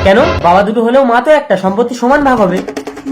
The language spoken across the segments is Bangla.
কেন? বাবা দুটো হলেও মা তো একটা, সম্পত্তি সমান ভাগ হবে।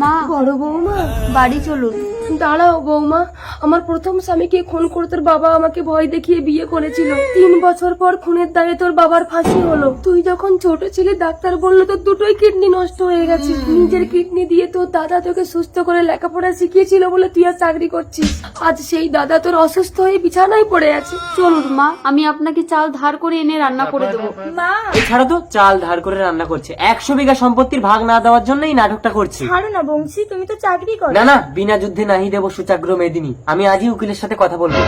মা, বড় বৌমা বাড়ি চলুন। দাঁড়াও বৌমা, আমার প্রথম স্বামীকে খুন করে তোর বাবা আমাকে ভয় দেখিয়ে বিয়ে করেছিল। 3 বছর পর খুনের দায়ে তোর বাবার ফাঁসি হলো। তুই যখন ছোট ছিলি ডাক্তার বললো তোর দুটোই কিডনি নষ্ট হয়ে গেছে। নিজের কিডনি দিয়ে তোর দাদা তোকে সুস্থ করে লেখাপড়া শিখিয়েছিল বলে তুই আর চাকরি করছিস। আজ সেই দাদা তোর অসুস্থ হয়ে বিছানায় পড়ে আছে। চলুন মা, আমি আপনাকে চাল ধার করে এনে রান্না করে দেবো। মা, এছাড়া তো চাল ধার করে রান্না করছে। 100 বিঘা সম্পত্তির ভাগ না দেওয়ার জন্যই নাটকটা করছে। ছাড়ো না বংশী, তুমি তো চাকরি করো। না না, বিনা যুদ্ধে নাহি দেব সুচাগ্র মেদিনী। আমি আজই উকিলের সাথে কথা বলবো।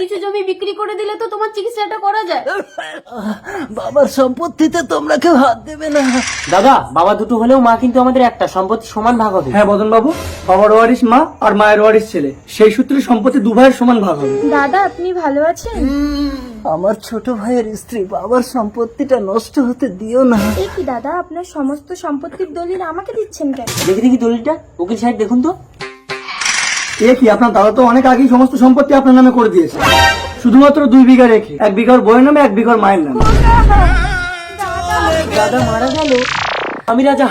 কিছু জমি বিক্রি করে দিলে তো তোমার চিকিৎসাটা করা যায়। বাবার সম্পত্তিতে তোমরা কেউ হাত দেবে না। দাদা, বাবা দুটো হলেও মা কিন্তু আমাদের একটা, সম্পত্তি সমান ভাগ হবে। হ্যাঁ বদন বাবু, বাবার ওয়ারিশ মা আর মায়ের ওয়ারিশ ছেলে, সেই সূত্রে সম্পত্তি 2 ভাইয়ের সমান ভাগ হবে। দাদা, আপনি ভালো আছেন? আমার ছোট ভাইয়ের স্ত্রী, বাবার সম্পত্তিটা নষ্ট হতে দিও না। এই কি দাদা, আপনার সমস্ত সম্পত্তির দলিল আমাকে দিচ্ছেন কেন? দেখি দেখি দলিলটা। উকিল সাহেব দেখুন তো। এ কি, আপনার দাদা তো অনেক আগেই সমস্ত সম্পত্তি আপনার নামে করে দিয়েছে, শুধুমাত্র 2 বিঘা রেখে। 1 বিঘার বইয়ের নামে, 1 বিঘার মায়ের নামে। দাদা মারা গেল। আমি রাজা,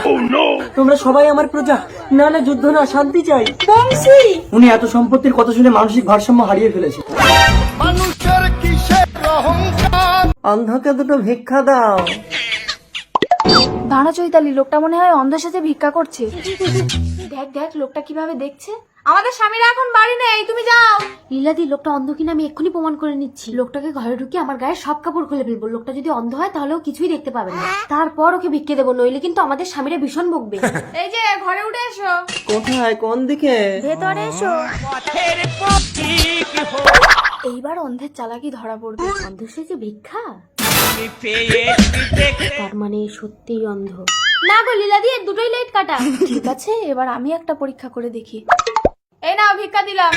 তোমরা সবাই আমার প্রজা। না না, যুদ্ধ না, শান্তি চাই। বংশী, উনি এত সম্পত্তির কথা শুনে মানসিক ভারসাম্য হারিয়ে ফেলেছে। অন্ধকে দুটো ভিক্ষা দাও। দাঁড়া চৈতালি, লোকটা মনে হয় অন্ধের সাথে ভিক্ষা করছে। দেখ দেখ লোকটা কিভাবে দেখছে। আমাদের স্বামীরা এখন বাড়ি নেই, তুমি যাও। লীলাদি, লোকটা অন্ধ কিনা আমি এক্ষুনি প্রমাণ করে নিচ্ছি। লোকটাকে ঘরে ঢুকে আমার গায়ে সব কাপড় খুলে ফেলবো। লোকটা যদি অন্ধ হয় তাহলে ও কিছুই দেখতে পাবে না। তারপর ওকে ভিক্ষে দেবো, নইলে কিন্তু আমাদের স্বামীরা ভীষণ বকবে। এই যে ঘরে উঠে এসো। কোথায়, কোন দিকে? ভেতরে এসো। এইবার অন্ধের চালাকি ধরা পড়বে। অন্ধ সেজে ভিক্ষা, তার মানে সত্যিই অন্ধ। না গো লীলাদি, এর দুটোই লাইট কাটা। ঠিক আছে, এবার আমি একটা পরীক্ষা করে দেখি। এই নাও ভিক্ষা দিলাম।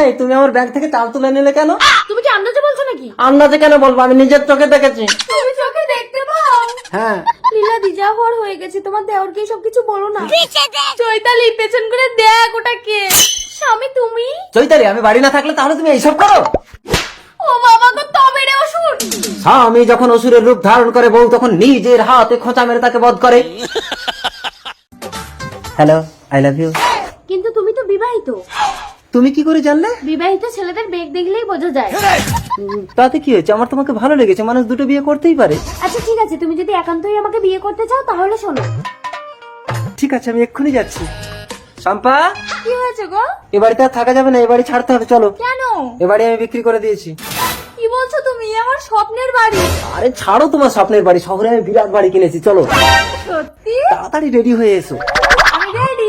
এই, তুমি আমার ব্যাগ থেকে চাল তুলে নিলে কেন? তুমি কি আন্দাজে বলছো নাকি? আন্দাজে কেন বলবো, আমি নিজের চোখে দেখেছি। তুমি চোখে দেখতে পাও? হ্যাঁ। লীলাদি, যা হওয়ার হয়ে গেছে, তোমার দেওরকে সব কিছু বলো না। চৈতালি, পেছন করে দেখ ওটা কে। স্বামী তুমি? চৈতালি, আমি বাড়ি না থাকলে তাহলে তুমি এইসব করো? ও বাবা গো, তবে রে অসুর। স্বামী যখন অসুরের রূপ ধারণ করে, বউ তখন নিজের হাতে খোঁচা মেরে তাকে বধ করে। Hello, I love you. কিন্তু তুমি তো বিবাহিত। তুমি কি করে জানলে? বিবাহিত ছেলেদের বেগ দেখলেই বোঝা যায়। তাতে কি হয়েছে? আমার তোমাকে ভালো লেগেছে, মানুষ দুটো বিয়ে করতেই পারে। আচ্ছা ঠিক আছে, তুমি যদি একান্তই আমাকে বিয়ে করতে চাও তাহলে শোনো। ঠিক আছে, আমি এক্ষুনি যাচ্ছি। শম্পা, কি হয়েছে গো? এ বাড়িতে আর থাকা যাবে না, এ বাড়ি ছাড়তে হবে, চলো। কেন? এ বাড়ি আমি বিক্রি করে দিয়েছি। কি বলছো তুমি? আমার স্বপ্নের বাড়ি। আরে ছাড়ো তোমার স্বপ্নের বাড়ি, শহরে আমি বিরাট বাড়ি কিনেছি, চলো। সত্যি? তাড়াতাড়ি রেডি হয়ে এসো। আমি রেডি।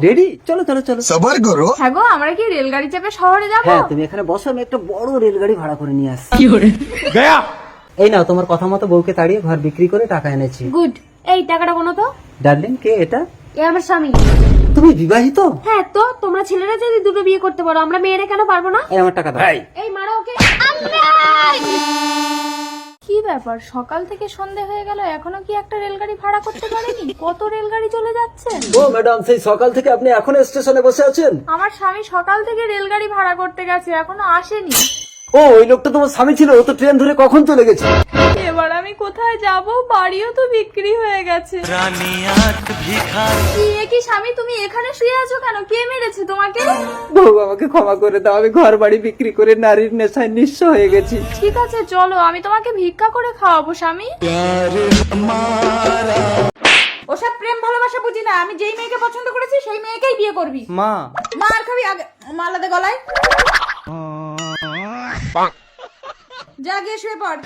রেডি? চলো চলো চলো। সবার করো। হ্যাঁ গো, আমরা কি রেলগাড়ি চেপে শহরে যাব? হ্যাঁ, তুমি এখানে বসো, আমি একটা বড় রেলগাড়ি ভাড়া করে নিয়ে আসছি। এই নাও, তোমার কথা মতো বউকে তাড়িয়ে ঘর বিক্রি করে টাকা এনেছি। গুড। এই টাকাটা কোনো তো। ডার্লিং, কে এটা? এ আমার স্বামী। তুমি বিবাহিত? হ্যাঁ তো, তোমরা ছেলেরা যদি দুটো বিয়ে করতে পারো, আমরা মেয়েরা কেন পারবো না? এই আমার টাকা দাও। এই মারো ওকে। কি ব্যাপার, সকাল থেকে সন্ধে হয়ে গেল, এখনো কি একটা রেলগাড়ি ভাড়া করতে পারেনি? কত রেলগাড়ি চলে যাচ্ছে। ও ম্যাডাম, সেই সকাল থেকে আপনি এখনো স্টেশনে বসে আছেন? আমার স্বামী সকাল থেকে রেলগাড়ি ভাড়া করতে গেছে, এখনো আসেনি। ও, ওই লোকটা তোমার স্বামী ছিল? ও তো ট্রেন ধরে কখন চলে গেছে। এবার আমি কোথায় যাব? বাড়িও তো বিক্রি হয়ে গেছে। কি স্বামী, তুমি এখানে শুয়ে আছো কেন? কে মেরেছে তোমাকে? বউ, আমাকে ক্ষমা করে দাও, আমি ঘর বাড়ি বিক্রি করে নারীর নেশায় নিঃস্ব হয়ে গেছি। ঠিক আছে চলো, আমি তোমাকে ভিক্ষা করে খাওয়াবো স্বামী। ওসব প্রেম ভালোবাসা বুঝি না। আমি যেই মেয়েকে পছন্দ করেছি সেই মেয়েকেই বিয়ে করবি। মা, মার খাবি আগে, মালাদে গলায়। যা গিয়ে শুয়ে পড়।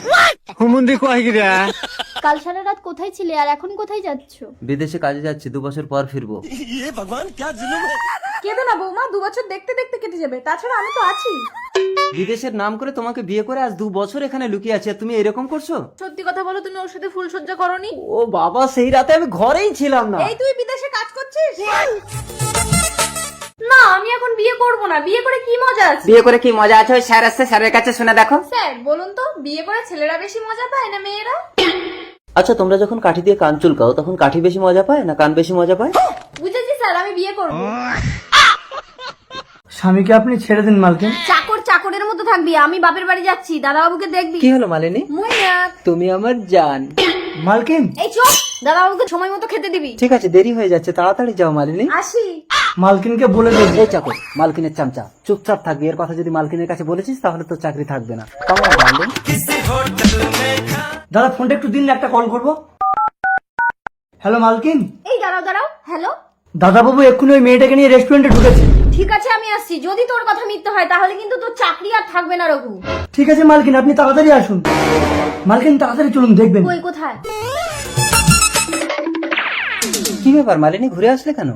কাল সারা রাত কোথায় ছিলে আর এখন কোথায় যাচ্ছ? বিদেশে কাজে যাচ্ছি, 2 বছর পর ফিরবো। কেঁদো না বৌমা, 2 বছর দেখতে দেখতে কেটে যাবে। তাছাড়া আমি তো আছি। বিদেশের নাম করে তোমাকে বিয়ে করে আজ 2 বছর এখানে লুকিয়ে আছি, আর তুমি এরকম করছো? সত্যি কথা বলো, তুমি ওর সাথে ফুল সজ্জা করনি? ও বাবা, সেই রাতে আমি ঘরেই ছিলাম না। এই তুই বিদেশে কাজ করছিস? না, আমি এখন বিয়ে করব না। বিয়ে করে কি মজা আছে? বিয়ে করে কি মজা আছে? ওই স্যার আসছে, স্যারের কাছে শুনে দেখো। স্যার বলুন তো, বিয়ে করে ছেলেরা বেশি মজা পায় না মেয়েরা? আচ্ছা, তোমরা যখন কাঠি দিয়ে কান চুলকাও তখন কাঠি বেশি মজা পায় না কান বেশি মজা পায়? বুঝেছি স্যার, আমি বিয়ে করব। স্বামীকে আপনি ছেড়ে দিন মালকিন। চাকর চাকরের মতো থাকবি। আমি বাপের বাড়ি যাচ্ছি, দাদা বাবুকে দেখবি। কি হলো মালিনী? মইনাক। তুমি আমার জান। মালকিন, এই চুপ, দাদা বাবুকে সময় মতো খেতে দিবি। ঠিক আছে, দেরি হয়ে যাচ্ছে, তাড়াতাড়ি যাও মালিনী। আসি। মালকিনকে বলে দেবে। এই চাকর, মালকিনের চামচা, চুপচাপ থাকবি। এর কথা যদি মালকিনের কাছে বলেছিস তাহলে তোর চাকরি থাকবে না। কেমন ডার্লিং? দাদা ফোনটা একটু দিন, একটা কল করবো। হ্যালো মালকিন। এই দাঁড়াও দাঁড়াও, হ্যালো। দাদাবাবু এক্ষুনি ওই মেয়েটাকে নিয়ে রেস্টুরেন্টে ঢুকেছে। ঠিক আছে আমি আসছি, যদি তোর কথা মিথ্যে হয় তাহলে কিন্তু তোর চাকরি আর থাকবে না রঘু। ঠিক আছে মালকিন, আপনি তাড়াতাড়ি আসুন। মালকিন তাড়াতাড়ি চলুন, দেখবেন। কই কোথায়? কি ব্যাপার মালিনী, ঘুরে আসলে কেন?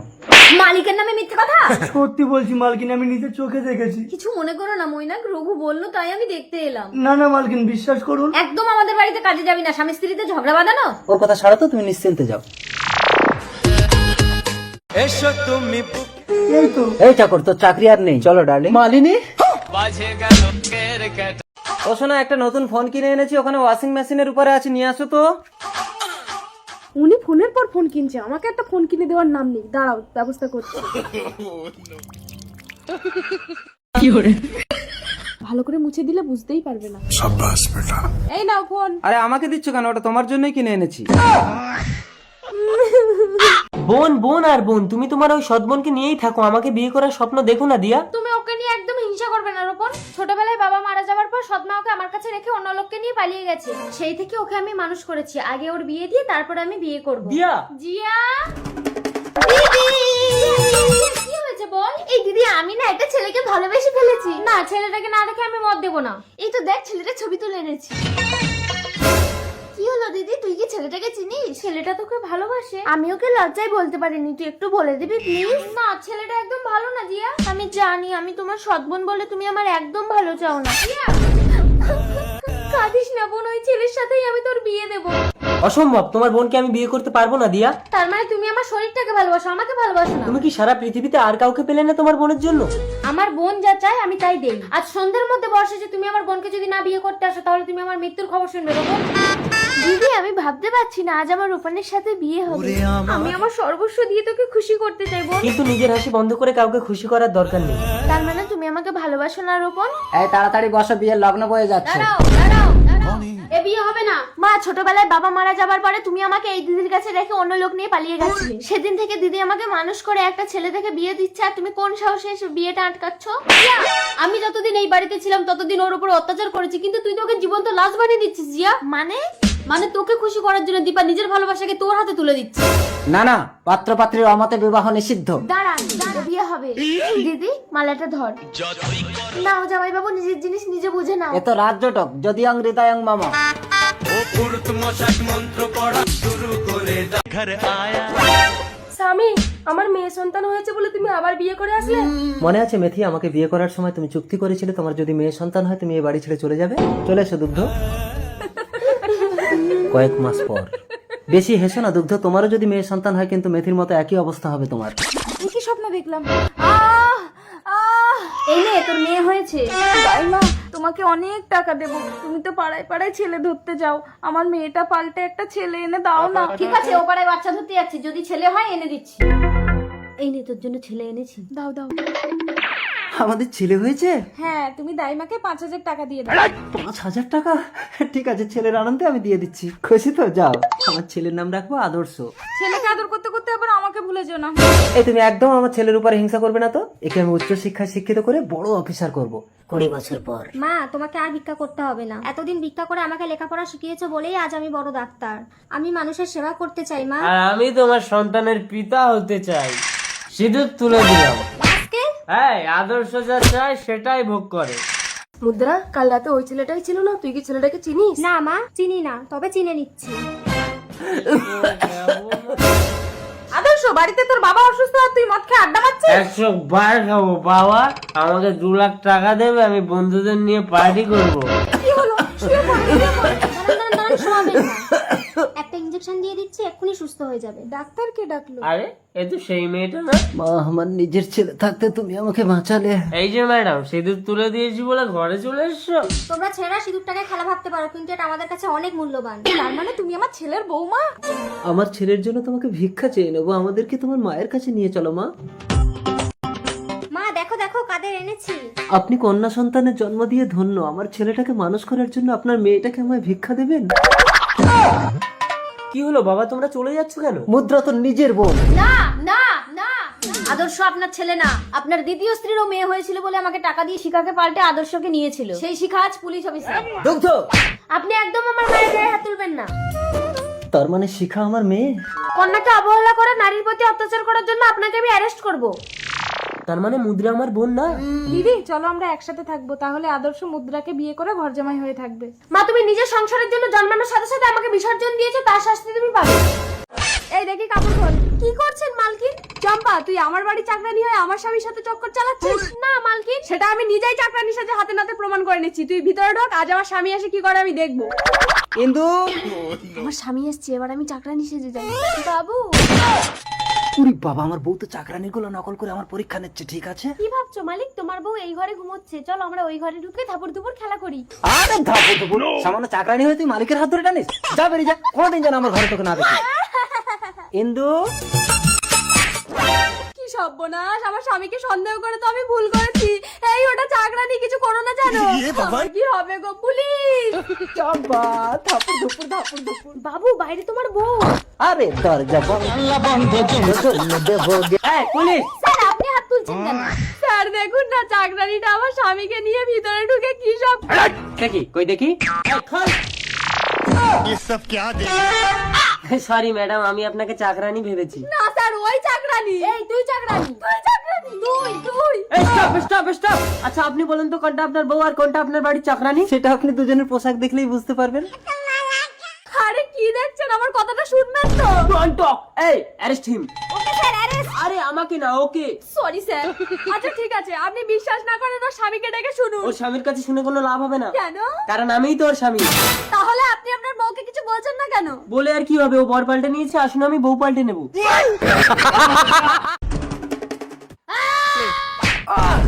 মালিকের নামে মিথ্যে কথা? সত্যি বলছি মালকিন, আমি নিজের চোখে দেখেছি। কিছু মনে করো না মৈনাক, রঘু বললো তাই আমি দেখতে এলাম। না না মালকিন, বিশ্বাস করুন। একদম আমাদের বাড়িতে কাজে যাবি না, স্বামী স্ত্রীতে ঝগড়া বাঁধানো। ওর কথা ছাড়া তো, তুমি নিশ্চিন্তে যাও। এই তো। এই চাকর, তোর চাকরি আর নেই, চলো ডার্লিং। মালিনী, ও শোনা, একটা নতুন ফোন কিনে এনেছি, ওখানে ওয়াশিং মেশিনের উপরে আছে, নিয়ে আসো তো। উনি ফোনের পর ফোন কিনছে, আমাকে একটা ফোন কিনে দেওয়ার নাম নেই। দাঁড়াও, ব্যবস্থা করছি। ভালো করে মুছে দিলে বুঝতেই পারবে না। এই নাও ফোন। আরে আমাকে দিচ্ছ কেন? ওটা তোমার জন্যই কিনে এনেছি। বোন বোন আর বোন, তুমি তোমার ওই সৎ বোনকে নিয়েই থাকো, আমাকে বিয়ে করার স্বপ্ন দেখো না দিয়া। তুমি ওকে নিয়ে একদম হিংসা করবে না রোপন। ছোটবেলায় বাবা মারা যাওয়ার পর সৎমা ওকে আমার কাছে রেখে অন্য লোককে নিয়ে পালিয়ে গেছে। সেই থেকে ওকে আমি মানুষ করেছি, আগে ওর বিয়ে দিয়ে তারপরে আমি বিয়ে করব। দিয়া, জিয়া দিদি, কি হয়েছে বল? এই দিদি, আমি না একটা ছেলেকে ভালোবেসে ফেলেছি। না, ছেলেটাকে না দেখে আমি মত দেবো না। এই তো দেখ, ছেলেটার ছবি তুলে এনেছি। কি হলো দিদি, তুই কি ছেলেটাকে চিনিস? ছেলেটা তোকে ভালোবাসে। আমি ওকে লজ্জায় বলতে পারিনি, তুই একটু বলে দিবি প্লিজ? না, ছেলেটা একদম ভালো না জিয়া। আমি জানি, আমি তোমার সৎবোন বলে তুমি আমার একদম ভালো চাও না। জিয়া, কাঁদিস না বোন, ওই ছেলের সাথেই আমি তোর বিয়ে দেবো। অসম্ভব, তোমার বোনকে আমি বিয়ে করতে পারবো না দিয়া। তার মানে তুমি আমার শরীরটাকে ভালোবাসো, আমাকে ভালোবাসো না? তুমি কি সারা পৃথিবীতে আর কাউকে পেলে না তোমার বোনের জন্য? আমার বোন যা চায় আমি তাই দেই। আজ সন্ধ্যার মধ্যে বর্ষা, যে তুমি আমার বোনকে যদি না বিয়ে করতে আসো তাহলে তুমি আমার মৃত্যুর খবর শুনবে। দিদি, আমি ভাবতে পারছি না আজ আমার রূপানের সাথে বিয়ে হবে। আমি আমার সর্বস্ব দিয়ে তোকে খুশি করতে চাই বোন। কিন্তু নিজের হাসি বন্ধ করে কাউকে খুশি করার দরকার নেই। তার মানে তুমি আমাকে ভালোবাসো না রূপন? এই তাড়াতাড়ি বসো, বিয়ের লগ্ন বয়ে যাচ্ছে। দাঁড়াও দাঁড়াও দাঁড়াও, এ বিয়ে হবে না। মা, ছোটবেলায় বাবা মারা যাবার পরে তুমি আমাকে এই দিদির কাছে রেখে অন্য লোক নিয়ে পালিয়ে গেছিলে। সেদিন থেকে দিদি আমাকে মানুষ করে একটা ছেলে থেকে বিয়ে দিচ্ছে, আর তুমি কোন সাহসে এসে বিয়েটা আটকাচ্ছ? জিয়া, আমি যতদিন এই বাড়িতে ছিলাম ততদিন ওর উপর অত্যাচার করেছি, কিন্তু তুই তো ওকে জীবন্ত লাশ বানিয়ে দিচ্ছিস জিয়া। মানে তোকে খুশি করার জন্য দীপা নিজের ভালোবাসাকে তোর হাতে তুলে দিচ্ছে। না না, পাত্র পাত্রীর অমতে বিবাহ নিষিদ্ধ। দাঁড়া, বিয়ে হবে। দিদি, মালাটা ধর। নাও জামাই বাবু, নিজের জিনিস নিজে বুঝে নাও। এ তো রাজ্যটক, যদি অং হৃদয়ং মামা। স্বামী, আমার মেয়ে সন্তান হয়েছে বলে তুমি আবার বিয়ে করে আসলে? মনে আছে মেথি, আমাকে বিয়ে করার সময় তুমি চুক্তি করেছিলে তোমার যদি মেয়ে সন্তান হয় তুমি এই বাড়ি ছেড়ে চলে যাবে। চলে এসো দুগ্ধ। কয়েক মাস পর। বেশি হেসো না দুগ্ধ, তোমারও যদি মেয়ে সন্তান হয় কিন্তু মেথির মতো একই অবস্থা হবে তোমার। কি স্বপ্ন দেখলাম? এই নে, তোর মেয়ে হয়েছে। তাই মা, তোমাকে অনেক টাকা দেব। তুমি তো পাড়ায় পাড়ায় ছেলে ধরতে যাও, আমার মেয়েটা পাল্টে একটা ছেলে এনে দাও না। ঠিক আছে, ও পাড়ায় বাচ্চা ধরতে যাচ্ছি, যদি ছেলে হয় এনে দিচ্ছি। এই নে, তোর জন্য ছেলে এনেছি। দাও দাও। আমাদের ছেলে হয়েছে? হ্যাঁ, তুমি দাইমাকে 5,000 টাকা দিয়ে দাও। 5,000 টাকা? ঠিক আছে, ছেলের আনন্দে আমি দিয়ে দিচ্ছি। খুশি তো? যাও, আমার ছেলের নাম রাখবো আদর্শ। ছেলেকে আদর করতে করতে আবার আমাকে ভুলে যেও না। এই তুমি একদম আমার ছেলের উপরে হিংসা করবে না তো। একে আমি উচ্চ শিক্ষায় শিক্ষিত করে বড় অফিসার করব 20 বছর পর। মা, তোমাকে আর ভিক্ষা করতে হবে না। এতদিন ভিক্ষা করে আমাকে লেখাপড়া শিখিয়েছো বলেই আজ আমি বড় ডাক্তার। আমি মানুষের সেবা করতে চাই মা। আর আমি তোমার সন্তানের পিতা হতে চাই। সিঁদুর তুলে দিলাম। এই আদর্শ যা চায় সেটাই ভোগ করে। মুদ্রা, কাল রাতে ওই ছেলেটাই ছিল না? তুই কি ছেলেটাকে চিনিস? না মা, চিনি না, তবে চিনে নিচ্ছি। আদর্শ, বাড়িতে তোর বাবা অসুস্থ আর তুই মদ খেয়ে আড্ডা মারছিস? 100 বার খাবো বাবা, আমাকে 2 লাখ টাকা দেবে, আমি বন্ধুদের নিয়ে পার্টি করবো। কি হলো? শুয়ে পড়, শুয়ে পড়। দাঁড়ান, শোয়াবেন না। একটা ইনজেকশন দিয়ে দিচ্ছি, এক্ষুনি সুস্থ হয়ে যাবে। ডাক্তারকে ডাকলো। আরে এ তো সেই মেয়েটা না? মা, আমার নিজের ছেলে থাকতে তুমি আমাকে বাঁচালে। এই যে ম্যাডাম, সিঁদুর তুলে দিয়েছি বলে ঘরে চলে এসছো? তোমরা ছেলেরা সিঁদুরটাকে খেলা ভাবতে পারো, কিন্তু এটা আমাদের কাছে অনেক মূল্যবান। তার মানে তুমি আমার ছেলের বৌমা? আমার ছেলের জন্য তোমাকে ভিক্ষা চেয়ে নেবো, আমাদেরকে তোমার মায়ের কাছে নিয়ে চলো মা। মা, দেখো দেখো কাদের এনেছি। আপনি কন্যা সন্তানের জন্ম দিয়ে ধন্য। আমার ছেলেটাকে মানুষ করার জন্য আপনার মেয়েটাকে আমায় ভিক্ষা দেবেন? কি হলো বাবা, তোমরা চলে যাচ্ছ কেন? মুদ্রা তোর নিজের বোন। না না না, আদর্শ আপনার ছেলে না, আপনার দ্বিতীয় স্ত্রীরও মেয়ে হয়েছিল বলে আমাকে টাকা দিয়ে শিখাকে পাল্টে আদর্শকে নিয়েছিল। সেই শিখা আজ পুলিশ অফিসার। দুগ্ধ। আপনি একদম আমার মায়ের গায়ে হাত তুলবেন না। তার মানে শিখা আমার মেয়ে? কন্যাকে অবহেলা করে নারীর প্রতি অত্যাচার করার জন্য আপনাকে আমি অ্যারেস্ট করব। তার মানে মুদ্রা আমার বোন না? দিদি চলো আমরা একসাথে থাকবো, তাহলে আদর্শ মুদ্রাকে বিয়ে করে ঘর জামাই হয়ে থাকবে। মা, তুমি নিজের সংসারের জন্য জন্মানোর সাথে সাথে আমাকে বিসর্জন দিয়েছো, তার শাস্তি তুমি পাবে। এই দেখি কাপড় খোল। কি করছেন মালকিন? চম্পা, তুই আমার বাড়ি চাকরানি হয়ে আমার স্বামীর সাথে চক্কর চালাচ্ছিস? না মালকিন, সেটা আমি নিজেই চাকরানির সাথে হাতে নাতে প্রমাণ করে নিচ্ছি। তুই ভিতরে ঢোক, আজ আমার স্বামী এসে কি করে আমি দেখবো। ইন্দু। আমার স্বামী এসছে, এবার আমি চাকরানি সেজে যাই। বাবু, উরি বাবা, আমার বউ তো চাকরানির গুলো নকল করে আমার পরীক্ষা নিচ্ছে, ঠিক আছে? কি ভাবছো মালিক? তোমার বউ এই ঘরে ঘুমোচ্ছে, চলো আমরা ওই ঘরে ঢুকে থাপুর দুপুর খেলা করি। আরে ধাপু ধুপু, সামান্য চাকরানি হয়ে তুই মালিকের হাত ধরে টানিস? যা বেরিয়ে যা, কোনোদিন যেন আমার ঘরে তোকে না দেখি। ইন্দু। কি সর্বনাশ, আমার স্বামীকে সন্দেহ করে তো আমি ভুল করেছি। এই ওটা চাকরানি, কিছু করো না জানো? আমার কি হবে গো পুলিশ? চম্পা, ধাপু ধুপু ধাপু ধুপু। বাবু, বাইরে তোমার বউ। আরে দরজা বন্ধ দেবো। এই পুলিশ! স্যার, আপনি হাত তুলছেন কেন? স্যার দেখুন না, চাকরানিটা আমার স্বামীকে নিয়ে ভিতরে ঢুকে কি সব। দেখি, কই দেখি। ये सब क्या देख সরি ম্যাডাম, আমি আপনাকে চাকরানি ভেবেছি। না স্যার, ওই চাকরানি। এই তুই চাকরানি। তুই চাকরানি। তুই এই স্টপ স্টপ স্টপ! আচ্ছা আপনি বলেন তো, কোনটা আপনার বউ আর কোনটা আপনার বাড়ির চাকরানি? সেটা আপনি দুজনের পোশাক দেখলেই বুঝতে পারবেন। আরে কি দেখছেন, আমার কথাটা শুনবেন তো। Don't talk! এই arrest him! Okay sir, arrest. আরে আমাকে না, ওকে। Sorry sir. আচ্ছা ঠিক আছে, আপনি বিশ্বাস না করেন ওর স্বামীকে ডেকে শুনুন। ওর স্বামীর কাছে শুনে কোনো লাভ হবে না, কেন? কারণ আমিই তো ওর স্বামী। তাহলে আপনি আপনার বউকে কিছু বলছেন না কেন? বলে আর কি হবে, ও বর পাল্টে নিয়েছে, আসুন আমি বউ পাল্টে নেবো।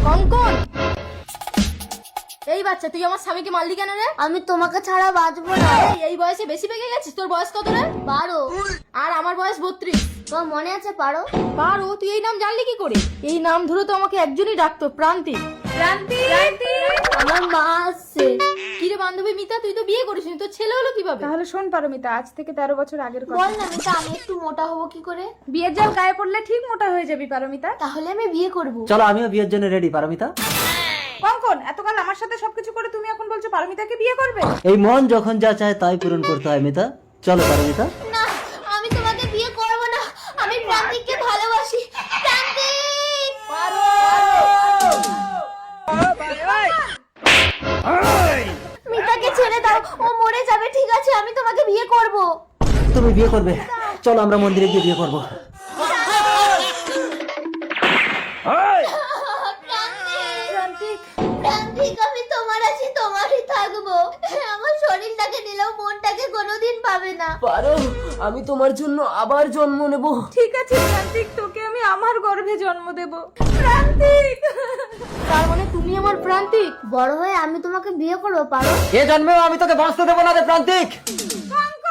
কঙ্কন, এই বাচ্চা, তুই আমার স্বামীকে মারলি কেন রে? আমি তোমাকে ছাড়া বাঁচবো না। এই বয়সে বেশি পেকে গেছিস। তোর বয়স কত রে? 12। আর আমার বয়স 32। তোর মনে আছে 12? 12? তুই এই নাম জানলি কি করে? এই নাম ধরে তো আমাকে একজনই ডাকতো, প্রান্তিক। আমার মা আসছে। কি রে বান্ধবী মিতা, তুই তো বিয়ে করিসনি, তোর ছেলে হলো কিভাবে? তাহলে শোন পারমিতা, আজ থেকে 13 বছর আগের কথা। বল না মিতা, আমি একটু মোটা হবো কি করে? বিয়ের জল গায়ে পড়লে ঠিক মোটা হয়ে যাবি পারমিতা। তাহলে আমি বিয়ে করব। চলো, আমিও বিয়ের জন্য রেডি, পারমিতা। কঙ্কন, এতকাল আমার সাথে সবকিছু করে তুমি এখন বলছো পারমিতাকে বিয়ে করবে? এই মন যখন যা চায় তাই পূরণ করতে হয় মিতা। চলো পারমিতা। না, আমি তোমাকে বিয়ে করব না। আমি প্রান্তিককে ভালোবাসি। প্রান্তিক! মিতাকে ছেড়ে দাও, ও মরে যাবে। ঠিক আছে, আমি তোমাকে বিয়ে করব। তুমি বিয়ে করবে? চলো আমরা মন্দিরে গিয়ে বিয়ে করবো। প্রান্তিক, প্রান্তিক, আমি তোমার আছি, তোমারই থাকবো। আমার শরীরটাকে নিলেও মনটাকে কোনোদিন পাবে না। পারো, আমি তোমার জন্য আবার জন্ম নেব। ঠিক আছে প্রান্তিক, তোকে আমি আমার গর্ভে জন্ম দেব। প্রান্তিক! তার মানে তুমি আমার প্রান্তিক? বড় হয়ে আমি তোমাকে বিয়ে করবো, পারো? এ জন্মেও আমি তোকে বাঁচতে দেবো না রে প্রান্তিক। কঙ্কন!